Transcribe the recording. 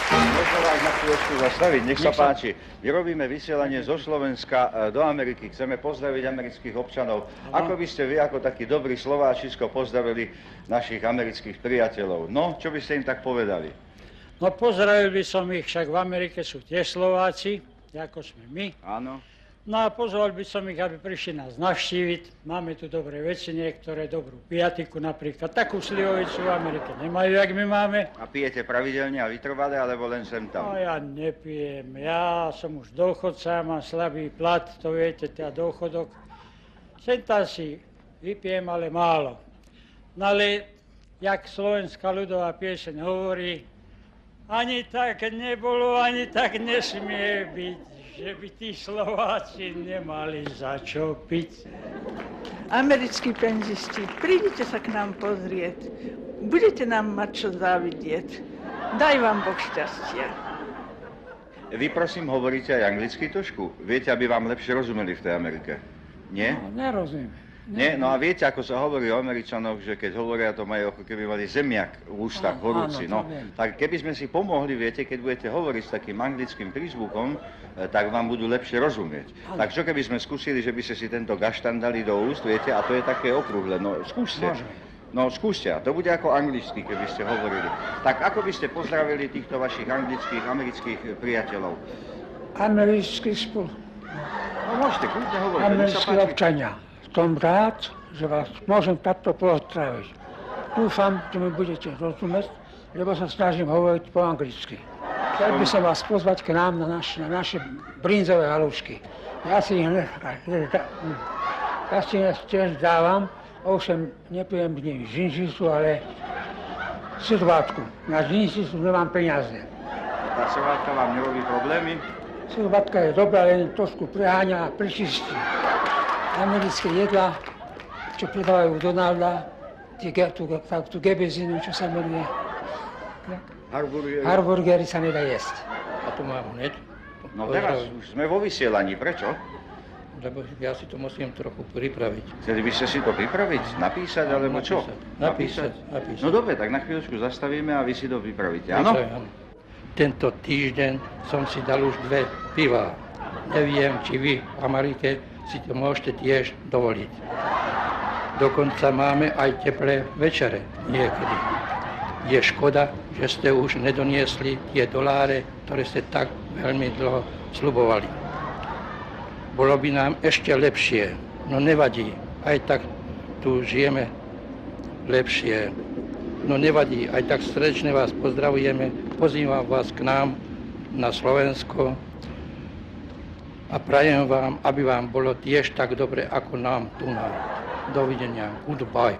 Môžeme vás na chvíľočku zastaviť, nech sa páči. My robíme vysielanie zo Slovenska do Ameriky. Chceme pozdraviť amerických občanov. Ako by ste vy, ako taký dobrý Slováčisko, pozdravili našich amerických priateľov? No, čo by ste im tak povedali? No pozdravil by som ich, však v Amerike sú tiež Slováci, ako sme my. Áno. No a pozval by som ich, aby prišli nás navštíviť. Máme tu dobré veci, niektoré dobrú piatiku napríklad. Takú slivovicu v Amerike nemajú, jak my máme. A pijete pravidelne a vytrvale, alebo len sem tam? No ja nepijem, ja som už dôchodca, mám slabý plat, to viete, teda dôchodok. Sem tam si vypijem, ale málo. No ale, jak slovenská ľudová pieseň hovorí, ani tak nebolo, ani tak nesmie byť, že by tí Slováci nemali za čo piť. Americkí penzisti, prídite sa k nám pozrieť. Budete nám mať čo závidieť. Daj vám Boh šťastia. Vy prosím hovoríte aj anglicky trošku? Viete, aby vám lepšie rozumeli v tej Amerike? Nie? No, nerozumiem. Nie? No a viete, ako sa hovorí o Američanoch, že keď hovoria, to majú ako keby mali zemiak v ústach horúci. No, tak keby sme si pomohli, viete, keď budete hovoriť s takým anglickým prízvukom, tak vám budú lepšie rozumieť. Tak čo keby sme skúsili, že by ste si tento gaštan dali do úst, viete, a to je také okrúhle, no skúste. No skúste, a to bude ako anglicky, keby ste hovorili. Tak ako by ste pozdravili týchto vašich anglických, amerických priateľov? Americký spol. No môžete, kľudne hovoriť. Americkí občania. Som rád, že vás môžem takto pozdraviť. Dúfam, že mi budete rozumieť, lebo sa snažím hovoriť po anglicky. Chcel by som vás pozvať k nám na naše brinzové halušky. Ja si ich tiež dávam, ovšem nepijem z nich žinžicu, ale srvátku. Na žinžicu nemám peniaze. Tá srvátka vám nerobí problémy? Srvátka je dobrá, len trošku preháňa a pričistí. Americké jedlá, čo predávajú Donalda, tú gebezinu, čo sa menuje. Hamburgery sa nedá jesť. A to mám hneď. No teraz už sme vo vysielaní, prečo? Lebo ja si to musím trochu pripraviť. Chceli by ste si to pripraviť? Napísať, alebo čo? Napísať. No dobre, tak na chvíľočku zastavíme a vy si to pripravíte, áno? Tento týždeň som si dal už 2 piva. Neviem, či vy v Amerike si to môžete tiež dovoliť. Dokonca máme aj teplé večere niekedy. Je škoda, že ste už nedoniesli tie doláre, ktoré ste tak veľmi dlho sľubovali. Bolo by nám ešte lepšie, no nevadí, aj tak tu žijeme lepšie. No nevadí, aj tak srdečne vás pozdravujeme, pozývam vás k nám na Slovensko, a prajem vám, aby vám bolo tiež tak dobre, ako nám tu na. Dovidenia. Goodbye.